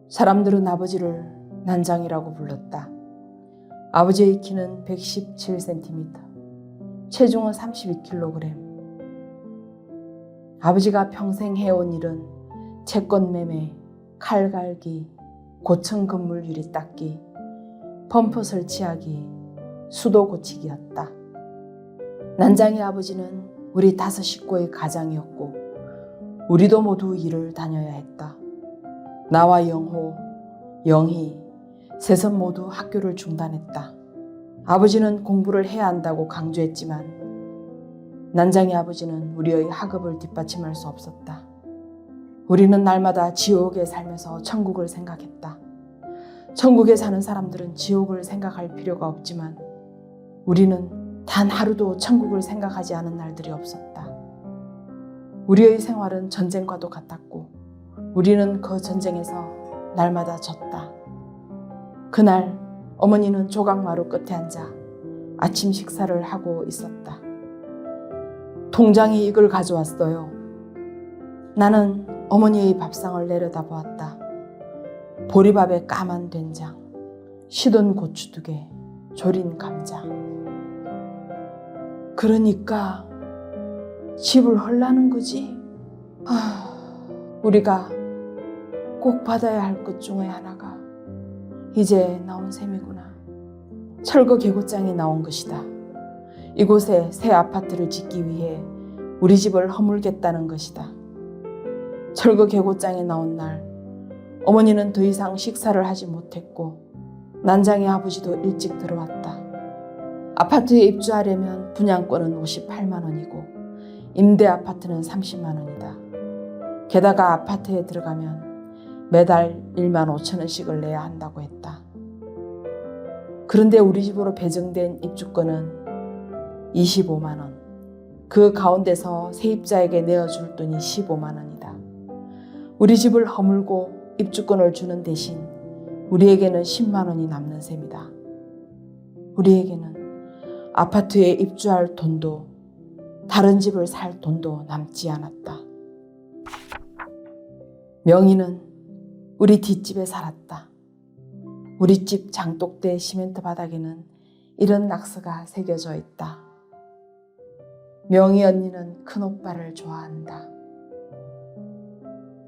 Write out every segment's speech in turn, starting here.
사람들은 아버지를 난장이라고 불렀다. 아버지의 키는 117cm, 체중은 32kg. 아버지가 평생 해온 일은 채권 매매, 칼 갈기, 고층 건물 유리 닦기, 펌프 설치하기, 수도 고치기였다. 난장의 아버지는 우리 5 식구의 가장이었고 우리도 모두 일을 다녀야 했다. 나와 영호, 영희, 셋은 모두 학교를 중단했다. 아버지는 공부를 해야 한다고 강조했지만 난장의 아버지는 우리의 학업을 뒷받침할 수 없었다. 우리는 날마다 지옥에 살면서 천국을 생각했다. 천국에 사는 사람들은 지옥을 생각할 필요가 없지만 우리는 단 하루도 천국을 생각하지 않은 날들이 없었다. 우리의 생활은 전쟁과도 같았고 우리는 그 전쟁에서 날마다 졌다. 그날 어머니는 조각마루 끝에 앉아 아침 식사를 하고 있었다. 통장이 이걸 가져왔어요. 나는 어머니의 밥상을 내려다보았다. 보리밥에 까만 된장, 시든 고추 2개, 졸인 감자. 그러니까 집을 헐라는 거지? 우리가 꼭 받아야 할 것 중에 하나가 이제 나온 셈이구나. 철거 계곡장이 나온 것이다. 이곳에 새 아파트를 짓기 위해 우리 집을 허물겠다는 것이다. 철거 계곡장에 나온 날 어머니는 더 이상 식사를 하지 못했고 난장의 아버지도 일찍 들어왔다. 아파트에 입주하려면 분양권은 58만 원이고 임대 아파트는 30만 원이다. 게다가 아파트에 들어가면 매달 1만 5천 원씩을 내야 한다고 했다. 그런데 우리 집으로 배정된 입주권은 25만 원. 그 가운데서 세입자에게 내어줄 돈이 15만 원이다. 우리 집을 허물고 입주권을 주는 대신 우리에게는 10만 원이 남는 셈이다. 우리에게는 아파트에 입주할 돈도 다른 집을 살 돈도 남지 않았다. 명희는 우리 뒷집에 살았다. 우리 집 장독대 시멘트 바닥에는 이런 낙서가 새겨져 있다. 명희 언니는 큰오빠를 좋아한다.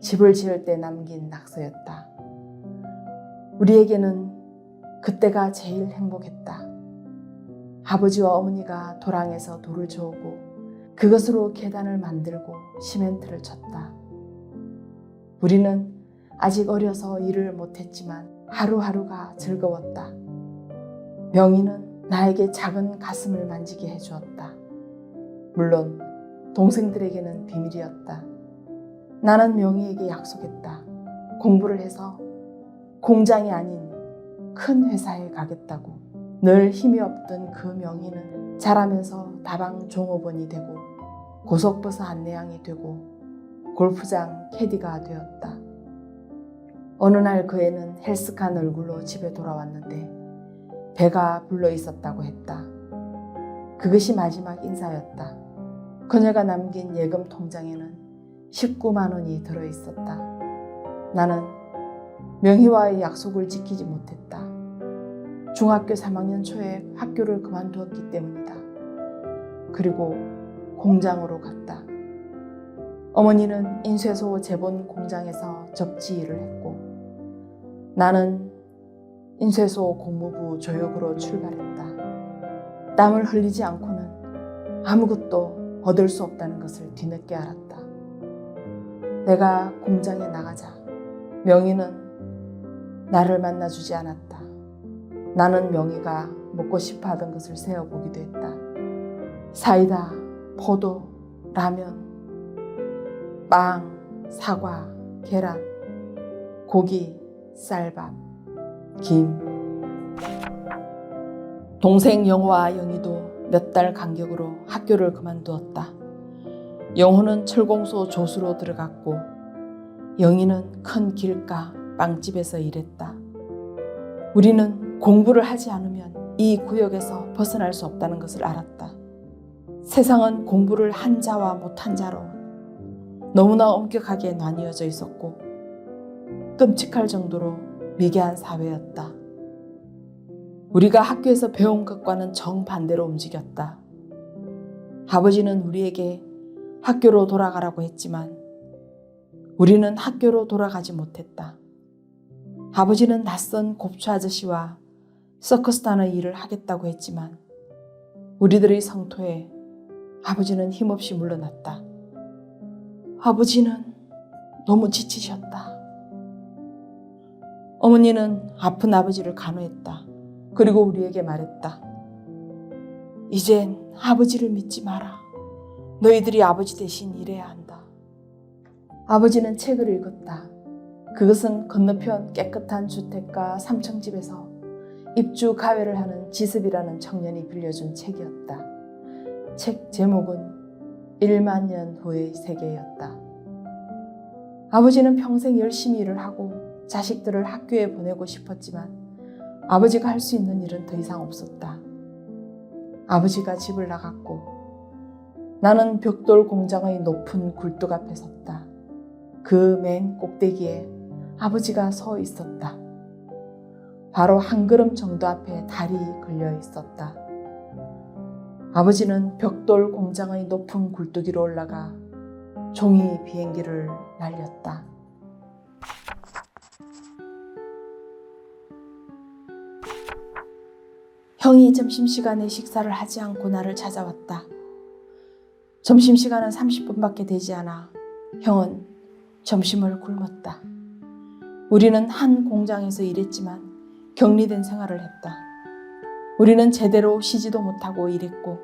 집을 지을 때 남긴 낙서였다. 우리에게는 그때가 제일 행복했다. 아버지와 어머니가 도랑에서 돌을 저으고 그것으로 계단을 만들고 시멘트를 쳤다. 우리는 아직 어려서 일을 못했지만 하루하루가 즐거웠다. 명희는 나에게 작은 가슴을 만지게 해주었다. 물론 동생들에게는 비밀이었다. 나는 명희에게 약속했다. 공부를 해서 공장이 아닌 큰 회사에 가겠다고. 늘 힘이 없던 그 명희는 자라면서 다방 종업원이 되고 고속버스 안내양이 되고 골프장 캐디가 되었다. 어느 날 그 애는 헬스칸 얼굴로 집에 돌아왔는데 배가 불러 있었다고 했다. 그것이 마지막 인사였다. 그녀가 남긴 예금 통장에는 19만 원이 들어있었다. 나는 명희와의 약속을 지키지 못했다. 중학교 3학년 초에 학교를 그만두었기 때문이다. 그리고 공장으로 갔다. 어머니는 인쇄소 제본 공장에서 접지 일을 했고 나는 인쇄소 공무부 조역으로 출발했다. 땀을 흘리지 않고는 아무것도 얻을 수 없다는 것을 뒤늦게 알았다. 내가 공장에 나가자 명희는 나를 만나주지 않았다. 나는 명희가 먹고 싶어 하던 것을 세어보기도 했다. 사이다, 포도, 라면, 빵, 사과, 계란, 고기, 쌀밥, 김. 동생 영호와 영희도 몇 달 간격으로 학교를 그만두었다. 영호는 철공소 조수로 들어갔고 영희는 큰 길가 빵집에서 일했다. 우리는 공부를 하지 않으면 이 구역에서 벗어날 수 없다는 것을 알았다. 세상은 공부를 한 자와 못한 자로 너무나 엄격하게 나뉘어져 있었고 끔찍할 정도로 미개한 사회였다. 우리가 학교에서 배운 것과는 정반대로 움직였다. 아버지는 우리에게 학교로 돌아가라고 했지만 우리는 학교로 돌아가지 못했다. 아버지는 낯선 곱추 아저씨와 서커스단의 일을 하겠다고 했지만 우리들의 성토에 아버지는 힘없이 물러났다. 아버지는 너무 지치셨다. 어머니는 아픈 아버지를 간호했다. 그리고 우리에게 말했다. 이젠 아버지를 믿지 마라. 너희들이 아버지 대신 일해야 한다. 아버지는 책을 읽었다. 그것은 건너편 깨끗한 주택가 3층집에서 입주 가외를 하는 지습이라는 청년이 빌려준 책이었다. 책 제목은 1만 년 후의 세계였다. 아버지는 평생 열심히 일을 하고 자식들을 학교에 보내고 싶었지만 아버지가 할 수 있는 일은 더 이상 없었다. 아버지가 집을 나갔고 나는 벽돌 공장의 높은 굴뚝 앞에 섰다. 그 맨 꼭대기에 아버지가 서 있었다. 바로 한 걸음 정도 앞에 달이 걸려 있었다. 아버지는 벽돌 공장의 높은 굴뚝 위로 올라가 종이 비행기를 날렸다. 형이 점심시간에 식사를 하지 않고 나를 찾아왔다. 점심시간은 30분밖에 되지 않아 형은 점심을 굶었다. 우리는 한 공장에서 일했지만 격리된 생활을 했다. 우리는 제대로 쉬지도 못하고 일했고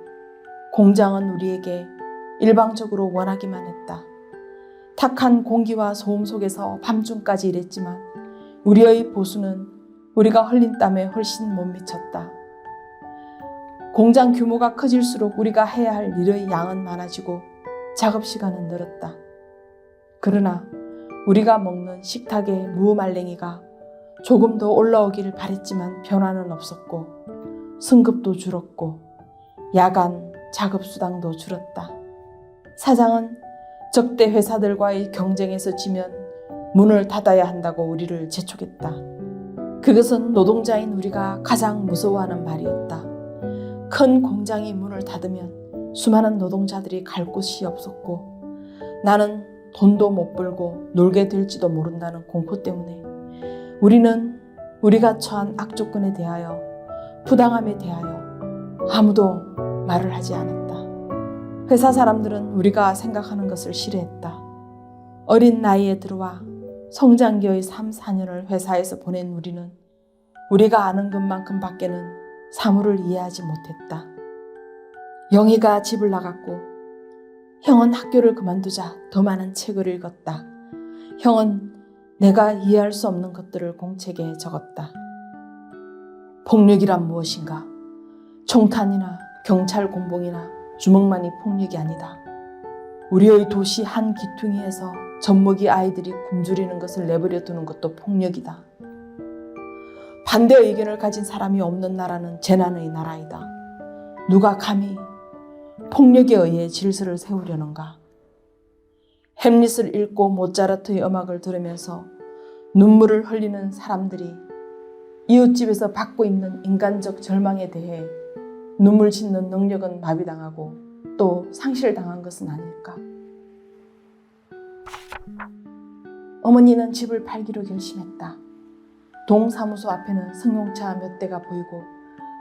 공장은 우리에게 일방적으로 원하기만 했다. 탁한 공기와 소음 속에서 밤중까지 일했지만 우리의 보수는 우리가 흘린 땀에 훨씬 못 미쳤다. 공장 규모가 커질수록 우리가 해야 할 일의 양은 많아지고 작업시간은 늘었다. 그러나 우리가 먹는 식탁의 무말랭이가 조금 더 올라오기를 바랬지만 변화는 없었고 승급도 줄었고 야간 작업수당도 줄었다. 사장은 적대 회사들과의 경쟁에서 지면 문을 닫아야 한다고 우리를 재촉했다. 그것은 노동자인 우리가 가장 무서워하는 말이었다. 큰 공장이 문을 닫으면 수많은 노동자들이 갈 곳이 없었고 나는 돈도 못 벌고 놀게 될지도 모른다는 공포 때문에 우리는 우리가 처한 악조건에 대하여 부당함에 대하여 아무도 말을 하지 않았다. 회사 사람들은 우리가 생각하는 것을 싫어했다. 어린 나이에 들어와 성장기의 3, 4년을 회사에서 보낸 우리는 우리가 아는 것만큼 밖에는 사물을 이해하지 못했다. 영희가 집을 나갔고 형은 학교를 그만두자 더 많은 책을 읽었다. 형은 내가 이해할 수 없는 것들을 공책에 적었다. 폭력이란 무엇인가? 총탄이나 경찰 공봉이나 주먹만이 폭력이 아니다. 우리의 도시 한 기퉁이에서 젖먹이 아이들이 굶주리는 것을 내버려 두는 것도 폭력이다. 반대 의견을 가진 사람이 없는 나라는 재난의 나라이다. 누가 감히 폭력에 의해 질서를 세우려는가? 햄릿을 읽고 모차르트의 음악을 들으면서 눈물을 흘리는 사람들이 이웃집에서 받고 있는 인간적 절망에 대해 눈물 짓는 능력은 마비당하고 또 상실당한 것은 아닐까? 어머니는 집을 팔기로 결심했다. 동사무소 앞에는 승용차 몇 대가 보이고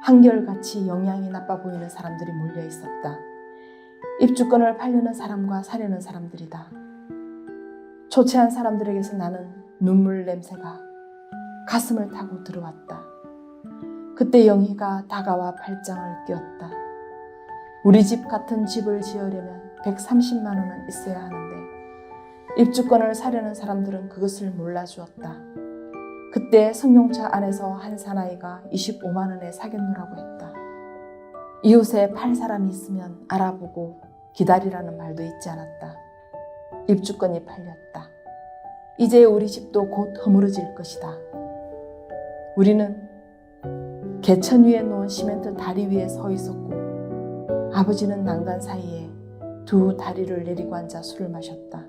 한결같이 영양이 나빠 보이는 사람들이 몰려 있었다. 입주권을 팔려는 사람과 사려는 사람들이다. 초췌한 사람들에게서 나는 눈물 냄새가 가슴을 타고 들어왔다. 그때 영희가 다가와 팔짱을 꼈다. 우리 집 같은 집을 지으려면 130만 원은 있어야 하는데 입주권을 사려는 사람들은 그것을 몰라주었다. 그때 승용차 안에서 한 사나이가 25만 원에 사겠노라고 했다. 이웃에 팔 사람이 있으면 알아보고 기다리라는 말도 잊지 않았다. 입주권이 팔렸다. 이제 우리 집도 곧 허물어질 것이다. 우리는 개천 위에 놓은 시멘트 다리 위에 서 있었고 아버지는 난간 사이에 두 다리를 내리고 앉아 술을 마셨다.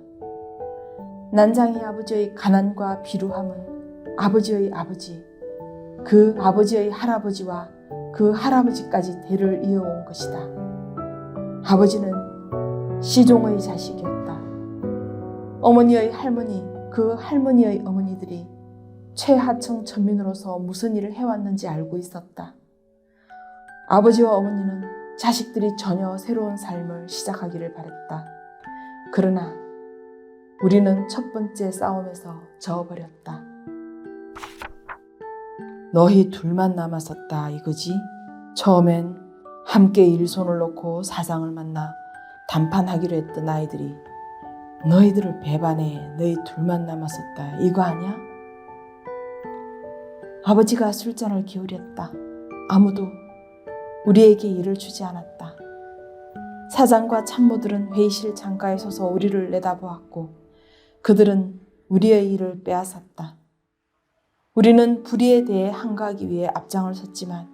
난장이 아버지의 가난과 비루함은 아버지의 아버지, 그 아버지의 할아버지와 그 할아버지까지 대를 이어온 것이다. 아버지는 시종의 자식이었다. 어머니의 할머니, 그 할머니의 어머니들이 최하층 천민으로서 무슨 일을 해왔는지 알고 있었다. 아버지와 어머니는 자식들이 전혀 새로운 삶을 시작하기를 바랬다. 그러나 우리는 첫 번째 싸움에서 져버렸다. 너희 둘만 남았었다 이거지? 처음엔 함께 일손을 놓고 사장을 만나 담판하기로 했던 아이들이 너희들을 배반해 너희 둘만 남았었다 이거 아니야? 아버지가 술잔을 기울였다. 아무도 우리에게 일을 주지 않았다. 사장과 참모들은 회의실 창가에 서서 우리를 내다보았고 그들은 우리의 일을 빼앗았다. 우리는 불의에 대해 항거하기 위해 앞장을 섰지만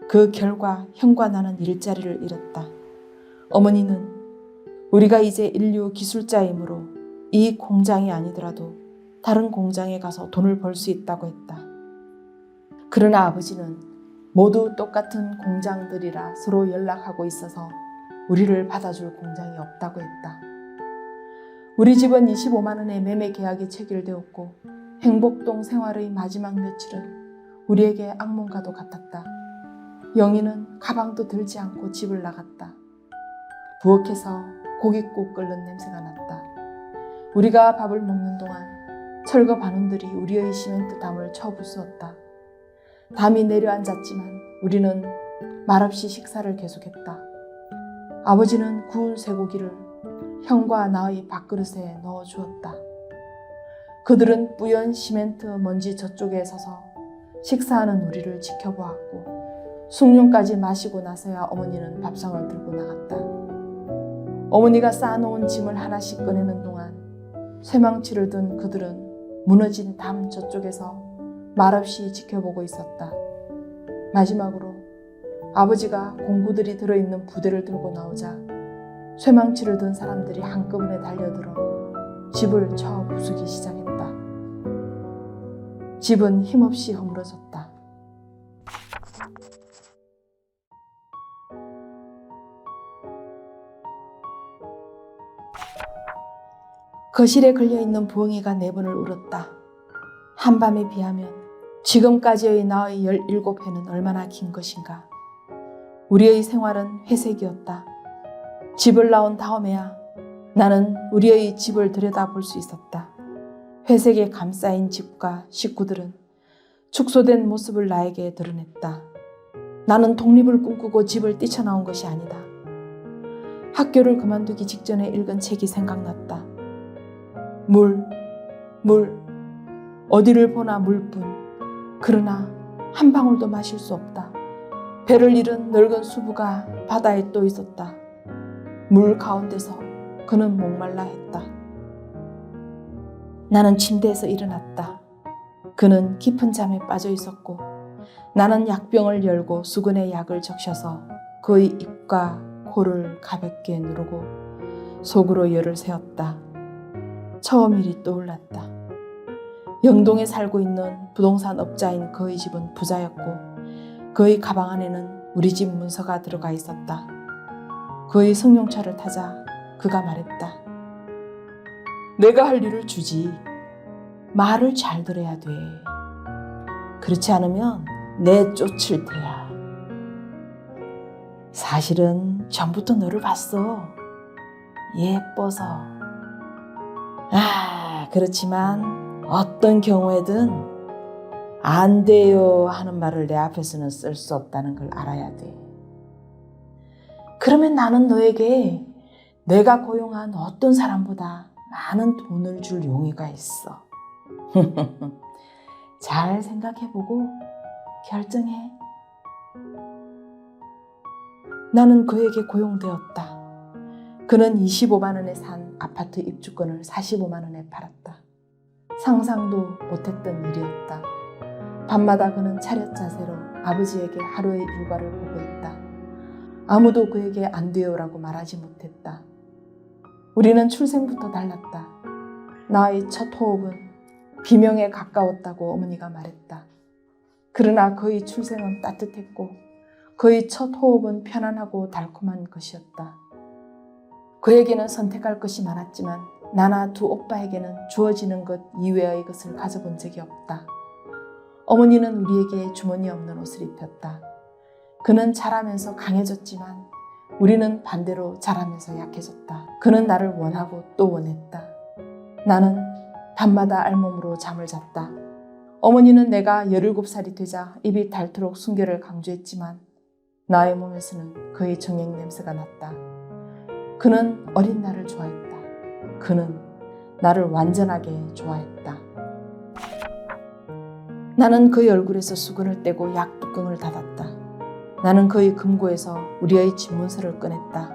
그 결과 형과 나는 일자리를 잃었다. 어머니는 우리가 이제 인류 기술자이므로 이 공장이 아니더라도 다른 공장에 가서 돈을 벌 수 있다고 했다. 그러나 아버지는 모두 똑같은 공장들이라 서로 연락하고 있어서 우리를 받아줄 공장이 없다고 했다. 우리 집은 25만 원의 매매 계약이 체결되었고 행복동 생활의 마지막 며칠은 우리에게 악몽과도 같았다. 영희는 가방도 들지 않고 집을 나갔다. 부엌에서 고깃국 끓는 냄새가 났다. 우리가 밥을 먹는 동안 철거 반원들이 우리의 시멘트 담을 쳐부수었다. 담이 내려앉았지만 우리는 말없이 식사를 계속했다. 아버지는 구운 쇠고기를 형과 나의 밥그릇에 넣어주었다. 그들은 뿌연 시멘트 먼지 저쪽에 서서 식사하는 우리를 지켜보았고 숭늉까지 마시고 나서야 어머니는 밥상을 들고 나갔다. 어머니가 쌓아놓은 짐을 하나씩 꺼내는 동안 쇠망치를 든 그들은 무너진 담 저쪽에서 말없이 지켜보고 있었다. 마지막으로 아버지가 공구들이 들어있는 부대를 들고 나오자 쇠망치를 든 사람들이 한꺼번에 달려들어 집을 쳐 부수기 시작했다. 집은 힘없이 허물어졌다. 거실에 걸려있는 부엉이가 4번을 울었다. 한밤에 비하면 지금까지의 나의 17회는 얼마나 긴 것인가. 우리의 생활은 회색이었다. 집을 나온 다음에야 나는 우리의 집을 들여다볼 수 있었다. 회색에 감싸인 집과 식구들은 축소된 모습을 나에게 드러냈다. 나는 독립을 꿈꾸고 집을 뛰쳐나온 것이 아니다. 학교를 그만두기 직전에 읽은 책이 생각났다. 물, 어디를 보나 물뿐. 그러나 한 방울도 마실 수 없다. 배를 잃은 늙은 수부가 바다에 또 있었다. 물 가운데서 그는 목말라 했다. 나는 침대에서 일어났다. 그는 깊은 잠에 빠져 있었고 나는 약병을 열고 수건에 약을 적셔서 그의 입과 코를 가볍게 누르고 속으로 열을 세웠다. 처음 일이 떠올랐다. 영동에 살고 있는 부동산 업자인 그의 집은 부자였고 그의 가방 안에는 우리 집 문서가 들어가 있었다. 그의 승용차를 타자 그가 말했다. 내가 할 일을 주지. 말을 잘 들어야 돼. 그렇지 않으면 내쫓을 테야. 사실은 전부터 너를 봤어. 예뻐서. 그렇지만 어떤 경우에든 안 돼요 하는 말을 내 앞에서는 쓸 수 없다는 걸 알아야 돼. 그러면 나는 너에게 내가 고용한 어떤 사람보다 많은 돈을 줄 용의가 있어. 잘 생각해보고 결정해. 나는 그에게 고용되었다. 그는 25만 원에 산 아파트 입주권을 45만 원에 팔았다. 상상도 못했던 일이었다. 밤마다 그는 차렷 자세로 아버지에게 하루의 일과를 보고했다. 아무도 그에게 안 돼요라고 말하지 못했다. 우리는 출생부터 달랐다. 나의 첫 호흡은 비명에 가까웠다고 어머니가 말했다. 그러나 그의 출생은 따뜻했고 그의 첫 호흡은 편안하고 달콤한 것이었다. 그에게는 선택할 것이 많았지만 나나 두 오빠에게는 주어지는 것 이외의 것을 가져본 적이 없다. 어머니는 우리에게 주머니 없는 옷을 입혔다. 그는 자라면서 강해졌지만 우리는 반대로 자라면서 약해졌다. 그는 나를 원하고 또 원했다. 나는 밤마다 알몸으로 잠을 잤다. 어머니는 내가 17살이 되자 입이 닳도록 순결을 강조했지만 나의 몸에서는 그의 정액 냄새가 났다. 그는 어린 나를 좋아했다. 그는 나를 완전하게 좋아했다. 나는 그의 얼굴에서 수건을 떼고 약 뚜껑을 닫았다. 나는 그의 금고에서 우리의 집문서를 꺼냈다.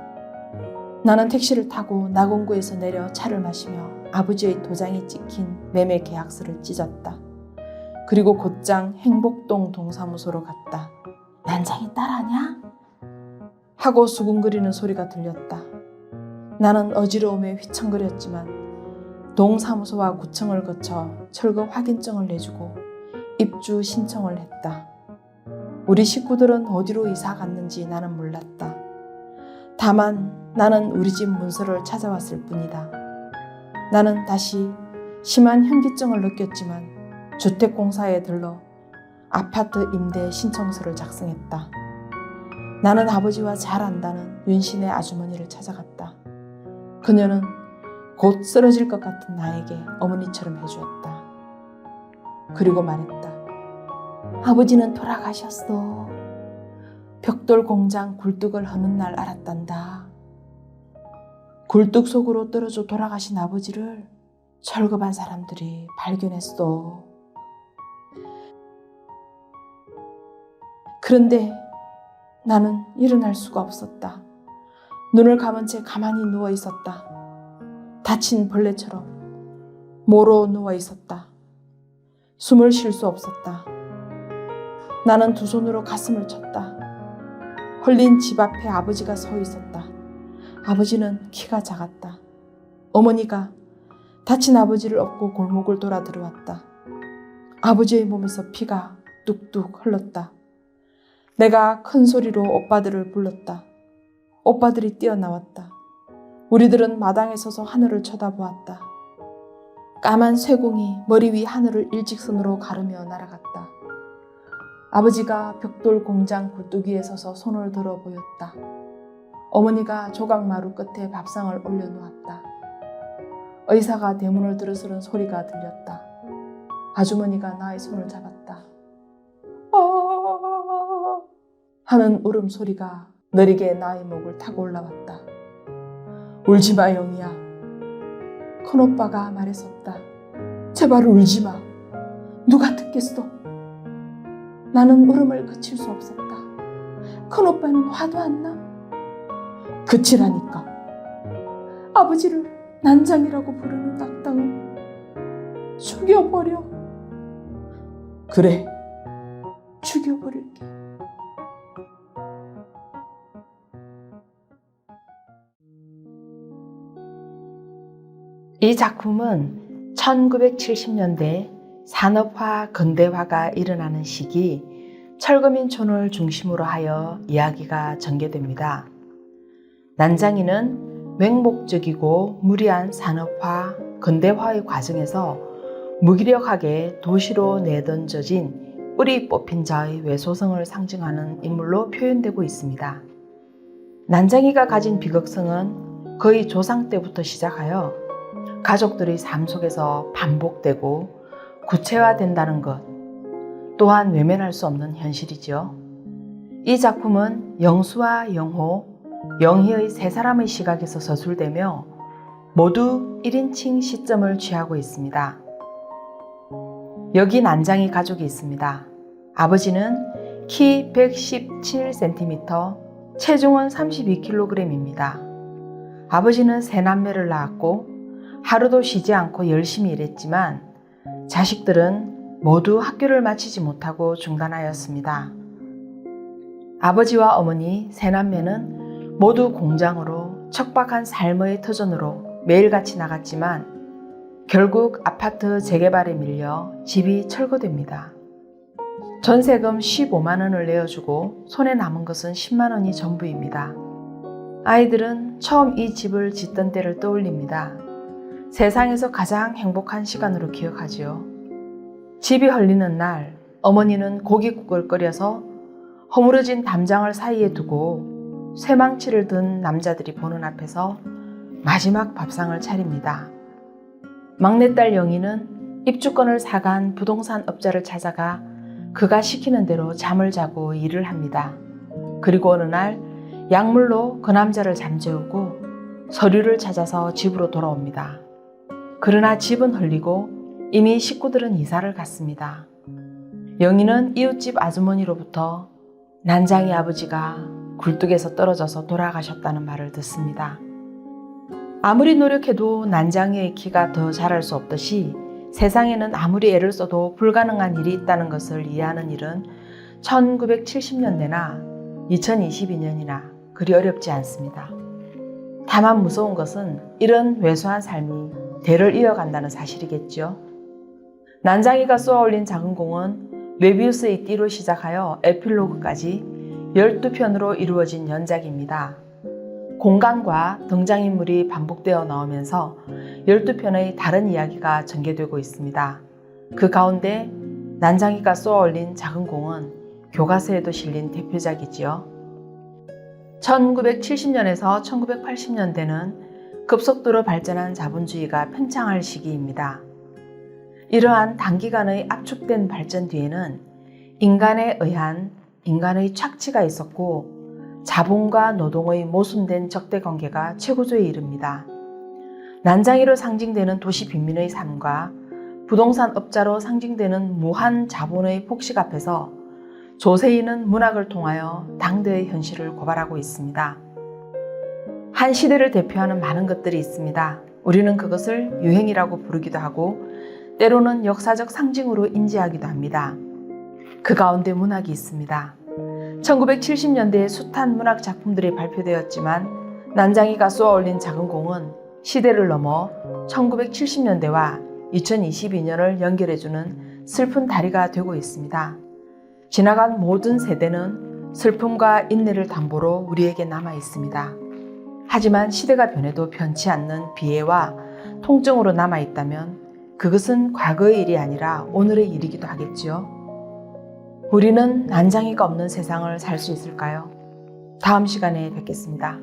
나는 택시를 타고 낙원구에서 내려 차를 마시며 아버지의 도장이 찍힌 매매 계약서를 찢었다. 그리고 곧장 행복동 동사무소로 갔다. 난장이 딸 아냐? 하고 수군거리는 소리가 들렸다. 나는 어지러움에 휘청거렸지만 동사무소와 구청을 거쳐 철거 확인증을 내주고 입주 신청을 했다. 우리 식구들은 어디로 이사 갔는지 나는 몰랐다. 다만 나는 우리 집 문서를 찾아왔을 뿐이다. 나는 다시 심한 현기증을 느꼈지만 주택공사에 들러 아파트 임대 신청서를 작성했다. 나는 아버지와 잘 안다는 윤신의 아주머니를 찾아갔다. 그녀는 곧 쓰러질 것 같은 나에게 어머니처럼 해주었다. 그리고 말했다. 아버지는 돌아가셨어. 벽돌 공장 굴뚝을 허는 날 알았단다. 굴뚝 속으로 떨어져 돌아가신 아버지를 철거반 사람들이 발견했어. 그런데 나는 일어날 수가 없었다. 눈을 감은 채 가만히 누워 있었다. 다친 벌레처럼 모로 누워 있었다. 숨을 쉴 수 없었다. 나는 두 손으로 가슴을 쳤다. 헐린 집 앞에 아버지가 서 있었다. 아버지는 키가 작았다. 어머니가 다친 아버지를 업고 골목을 돌아 들어왔다. 아버지의 몸에서 피가 뚝뚝 흘렀다. 내가 큰 소리로 오빠들을 불렀다. 오빠들이 뛰어나왔다. 우리들은 마당에 서서 하늘을 쳐다보았다. 까만 쇠공이 머리 위 하늘을 일직선으로 가르며 날아갔다. 아버지가 벽돌 공장 굴뚝 위에 서서 손을 들어 보였다. 어머니가 조각마루 끝에 밥상을 올려놓았다. 의사가 대문을 들어서는 소리가 들렸다. 아주머니가 나의 손을 잡았다. 하는 울음소리가 느리게 나의 목을 타고 올라왔다. 울지마 영희야. 큰오빠가 말했었다. 제발 울지마. 누가 듣겠어. 나는 울음을 그칠 수 없었다. 큰오빠는 화도 안 나. 그치라니까. 아버지를 난장이라고 부르는 악당을 죽여버려. 그래, 죽여버릴게. 이 작품은 1970년대 산업화, 근대화가 일어나는 시기 철거민촌을 중심으로 하여 이야기가 전개됩니다. 난장이는 맹목적이고 무리한 산업화, 근대화의 과정에서 무기력하게 도시로 내던져진 뿌리 뽑힌 자의 외소성을 상징하는 인물로 표현되고 있습니다. 난장이가 가진 비극성은 그의 조상 때부터 시작하여 가족들의 삶 속에서 반복되고 구체화된다는 것 또한 외면할 수 없는 현실이죠. 이 작품은 영수와 영호, 영희의 세 사람의 시각에서 서술되며 모두 1인칭 시점을 취하고 있습니다. 여기 난장이 가족이 있습니다. 아버지는 키 117cm, 체중은 32kg입니다. 아버지는 세 남매를 낳았고 하루도 쉬지 않고 열심히 일했지만 자식들은 모두 학교를 마치지 못하고 중단하였습니다. 아버지와 어머니 세 남매는 모두 공장으로 척박한 삶의 터전으로 매일같이 나갔지만 결국 아파트 재개발에 밀려 집이 철거됩니다. 전세금 15만 원을 내어주고 손에 남은 것은 10만 원이 전부입니다. 아이들은 처음 이 집을 짓던 때를 떠올립니다. 세상에서 가장 행복한 시간으로 기억하지요. 집이 헐리는 날 어머니는 고깃국을 끓여서 허물어진 담장을 사이에 두고 쇠망치를 든 남자들이 보는 앞에서 마지막 밥상을 차립니다. 막내딸 영희는 입주권을 사간 부동산 업자를 찾아가 그가 시키는 대로 잠을 자고 일을 합니다. 그리고 어느 날 약물로 그 남자를 잠재우고 서류를 찾아서 집으로 돌아옵니다. 그러나 집은 헐리고 이미 식구들은 이사를 갔습니다. 영희는 이웃집 아주머니로부터 난장이 아버지가 굴뚝에서 떨어져서 돌아가셨다는 말을 듣습니다. 아무리 노력해도 난장이의 키가 더 자랄 수 없듯이 세상에는 아무리 애를 써도 불가능한 일이 있다는 것을 이해하는 일은 1970년대나 2022년이나 그리 어렵지 않습니다. 다만 무서운 것은 이런 왜소한 삶이 대를 이어간다는 사실이겠죠. 난장이가 쏘아올린 작은 공은 메비우스의 띠로 시작하여 에필로그까지 12편으로 이루어진 연작입니다. 공간과 등장인물이 반복되어 나오면서 12편의 다른 이야기가 전개되고 있습니다. 그 가운데 난장이가 쏘아올린 작은 공은 교과서에도 실린 대표작이지요. 1970년에서 1980년대는 급속도로 발전한 자본주의가 팽창할 시기입니다. 이러한 단기간의 압축된 발전 뒤에는 인간에 의한 인간의 착취가 있었고 자본과 노동의 모순된 적대관계가 최고조에 이릅니다. 난장이로 상징되는 도시 빈민의 삶과 부동산 업자로 상징되는 무한 자본의 폭식 앞에서 조세희는 문학을 통하여 당대의 현실을 고발하고 있습니다. 한 시대를 대표하는 많은 것들이 있습니다. 우리는 그것을 유행이라고 부르기도 하고 때로는 역사적 상징으로 인지하기도 합니다. 그 가운데 문학이 있습니다. 1970년대에 숱한 문학 작품들이 발표되었지만 난장이가 쏘아올린 작은 공은 시대를 넘어 1970년대와 2022년을 연결해주는 슬픈 다리가 되고 있습니다. 지나간 모든 세대는 슬픔과 인내를 담보로 우리에게 남아 있습니다. 하지만 시대가 변해도 변치 않는 비애와 통증으로 남아 있다면 그것은 과거의 일이 아니라 오늘의 일이기도 하겠지요. 우리는 난장이가 없는 세상을 살 수 있을까요? 다음 시간에 뵙겠습니다.